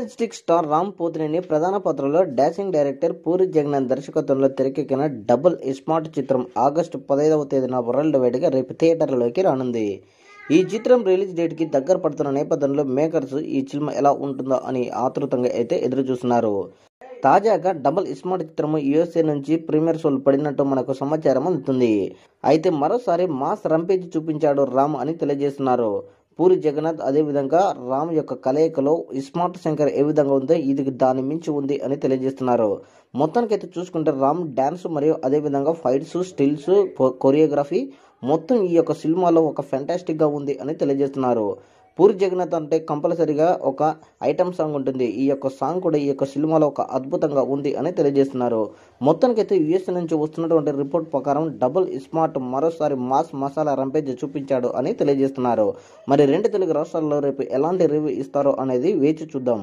Energetic star Ram Pothineni ప్రధాన పాత్రలో dashing director puri Jagannadh దర్శకత్వంలో తెరకెక్కిన డబుల్ స్మార్ట్ చిత్రం ఆగస్టు 15వ తేదీన వరల్డ్ వైడ్గా రేపు థియేటర్లలోకి రానుంది. ఈ చిత్రం రిలీజ్ డేట్కి దగ్గర పడుతున్న నేపథ్యంలో మేకర్స్ ఈ సినిమా ఎలా ఉంటుందో అని ఆతృతంగా అయితే ఎదురు చూస్తున్నారు. తాజాగా డబుల్ స్మార్ట్ చిత్రము యూఎస్ఏ నుంచి ప్రీమియర్ షోలు పడినట్టు మనకు సమాచారం అందుతుంది. అయితే మరోసారి మాస్ రంపేజ్ చూపించాడు రామ్ అని తెలియజేస్తున్నారు. పూరి జగన్నాథ్ అదేవిధంగా రామ్ యొక్క కలయికలో స్మార్ట్ శంకర్ ఏ విధంగా ఉందో ఇది దాని మించి ఉంది అని తెలియజేస్తున్నారు. మొత్తానికైతే చూసుకుంటే రామ్ డ్యాన్స్ మరియు అదేవిధంగా ఫైట్స్, స్టిల్స్, కొరియోగ్రఫీ మొత్తం ఈ యొక్క సినిమాలో ఒక ఫెంటాస్టిక్ గా ఉంది అని తెలియజేస్తున్నారు. పూరి జగన్నాథ్ అంటే కంపల్సరీగా ఒక ఐటమ్ సాంగ్ ఉంటుంది. ఈ యొక్క సాంగ్ కూడా ఈ యొక్క సినిమాలో ఒక అద్భుతంగా ఉంది అని తెలియజేస్తున్నారు. మొత్తానికైతే యూఎస్ నుంచి వస్తున్నటువంటి రిపోర్ట్ ప్రకారం డబుల్ స్మార్ట్ మరోసారి మాస్ మసాలా రంపేజ్ చూపించాడు అని తెలియజేస్తున్నారు. మరి రెండు తెలుగు రాష్ట్రాల్లో రేపు ఎలాంటి రివ్యూ ఇస్తారో అనేది వేచి చూద్దాం.